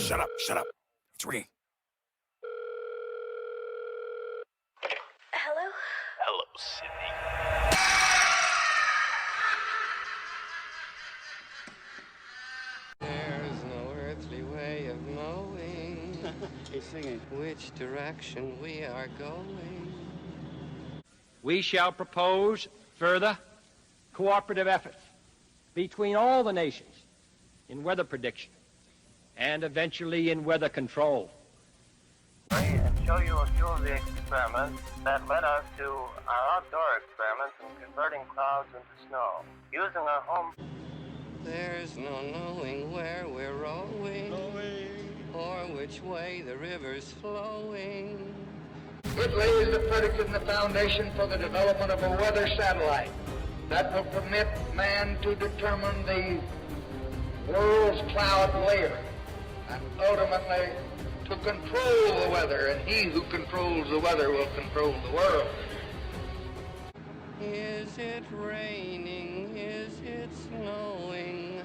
Shut up, shut up. It's ringing. Hello? Hello, Sydney. There's no earthly way of knowing He's singing. which direction we are going. We shall propose further cooperative efforts between all the nations in weather prediction and eventually in weather control. And show you a few of the experiments that led us to our outdoor experiments in converting clouds into snow. Using our home. There's no knowing where we're rowing or which way the river's flowing. It lays the predicate and the foundation for the development of a weather satellite that will permit man to determine the world's cloud layer and ultimately to control the weather, and he who controls the weather will control the world. Is it raining? Is it snowing?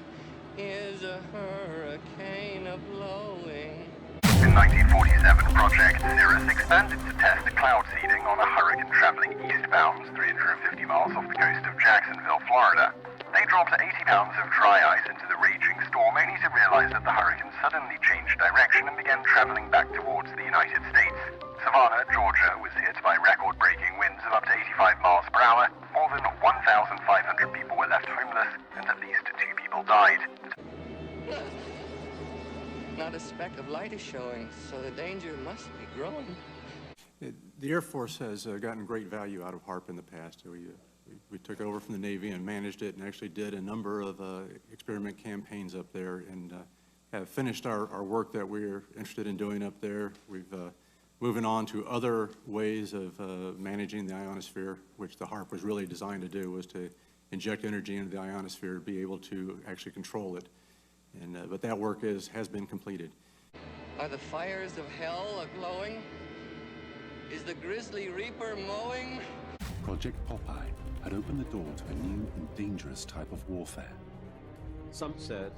Is a hurricane a-blowing? In 1947, Project Cirrus expanded to test cloud seeding on a hurricane traveling eastbound 350 miles off the coast of Jacksonville, Florida. They dropped 80 pounds of dry ice into the raging storm, only to realize that the hurricane suddenly changed direction and began traveling back towards the United States. Savannah, Georgia, was hit by record-breaking winds of up to 85 miles per hour. More than 1,500 people were left homeless, and at least 2 people died. Not a speck of light is showing, so the danger must be growing. The Air Force has gotten great value out of HAARP in the past. We took it over from the Navy and managed it and actually did a number of experiment campaigns up there and have finished our work that we're interested in doing up there. We've moving on to other ways of managing the ionosphere, which the HAARP was really designed to do, was to inject energy into the ionosphere to be able to actually control it. And, but that work has been completed. Are the fires of hell a-glowing? Is the Grizzly Reaper mowing? Project Popeye had opened the door to a new and dangerous type of warfare. Some said,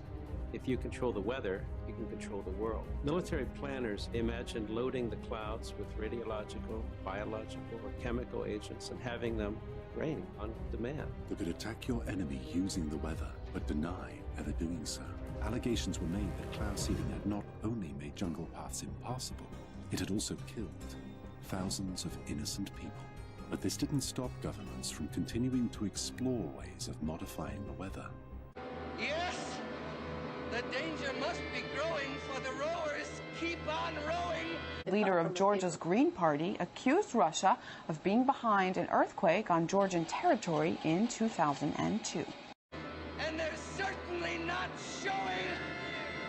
if you control the weather, you can control the world. Military planners imagined loading the clouds with radiological, biological, or chemical agents and having them rain on demand. They could attack your enemy using the weather, but deny ever doing so. Allegations were made that cloud seeding had not only made jungle paths impossible, it had also killed thousands of innocent people. But this didn't stop governments from continuing to explore ways of modifying the weather. Yes! The danger must be growing, for the rowers keep on rowing! Leader of Georgia's Green Party accused Russia of being behind an earthquake on Georgian territory in 2002. And they're certainly not showing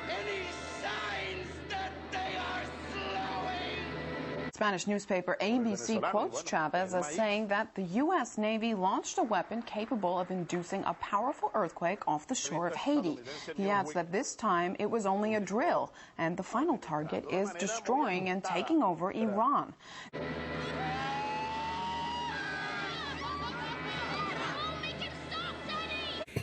any signs that they are slowing! Spanish newspaper ABC quotes Chavez as saying that the U.S. Navy launched a weapon capable of inducing a powerful earthquake off the shore of Haiti. He adds that this time it was only a drill, and the final target is destroying and taking over Iran.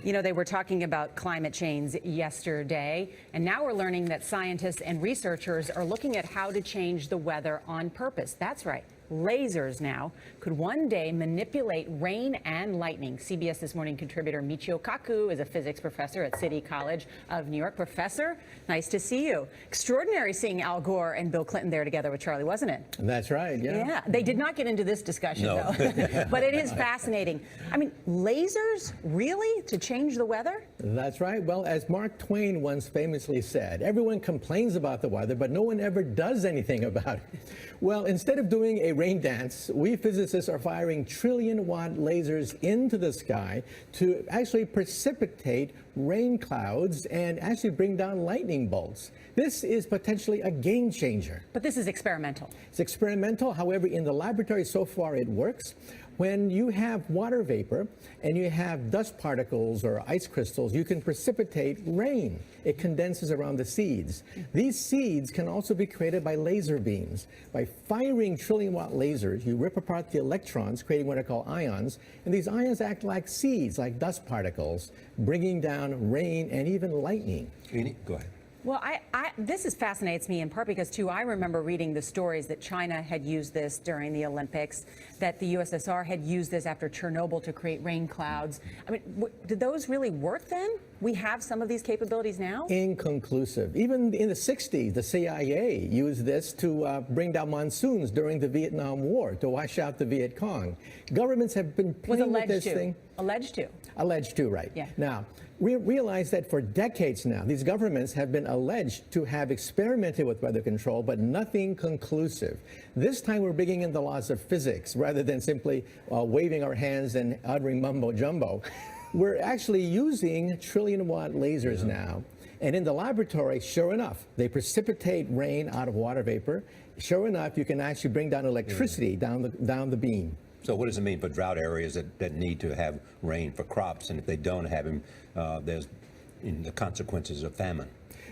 You know, they were talking about climate change yesterday, and now we're learning that scientists and researchers are looking at how to change the weather on purpose. That's right. Lasers now could one day manipulate rain and lightning. CBS This Morning contributor Michio Kaku is a physics professor at City College of New York. Professor, nice to see you. Extraordinary seeing Al Gore and Bill Clinton there together with Charlie, wasn't it? That's right, yeah. Yeah, they did not get into this discussion, though. But it is fascinating. I mean, lasers, really, to change the weather? That's right. Well, as Mark Twain once famously said, everyone complains about the weather, but no one ever does anything about it. Well, instead of doing a rain dance, we physicists are firing trillion-watt lasers into the sky to actually precipitate rain clouds and actually bring down lightning bolts. This is potentially a game changer. But this is experimental. It's experimental. However, in the laboratory so far it works. When you have water vapor and you have dust particles or ice crystals, you can precipitate rain. It condenses around the seeds. These seeds can also be created by laser beams. By firing trillion-watt lasers, you rip apart the electrons, creating what are called ions, and these ions act like seeds, like dust particles, bringing down rain and even lightning. Go ahead. Well, this fascinates me in part because, too, I remember reading the stories that China had used this during the Olympics, that the USSR had used this after Chernobyl to create rain clouds. I mean, did those really work then? We have some of these capabilities now? Inconclusive. Even in the 60s, the CIA used this to bring down monsoons during the Vietnam War, to wash out the Viet Cong. Governments have been playing with this thing. Alleged to. Alleged to, right. Yeah. Now, we realize that for decades now, these governments have been alleged to have experimented with weather control, but nothing conclusive. This time we're bringing in the laws of physics rather than simply waving our hands and uttering mumbo jumbo. We're actually using trillion-watt lasers now. And in the laboratory, sure enough, they precipitate rain out of water vapor. Sure enough, you can actually bring down electricity down the beam. So what does it mean for drought areas that need to have rain for crops, and if they don't have them, there's the consequences of famine?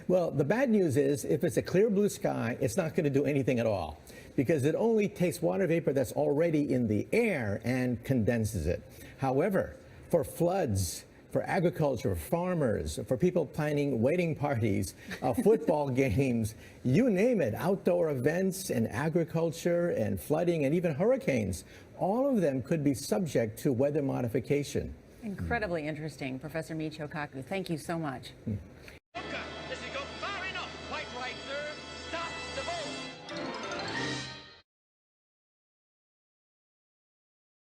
Well, the bad news is if it's a clear blue sky, it's not going to do anything at all, because it only takes water vapor that's already in the air and condenses it. However, for floods, for agriculture, farmers, for people planning wedding parties, football games, you name it, outdoor events and agriculture and flooding and even hurricanes, all of them could be subject to weather modification. Incredibly interesting, Professor Michio Kaku. Thank you so much.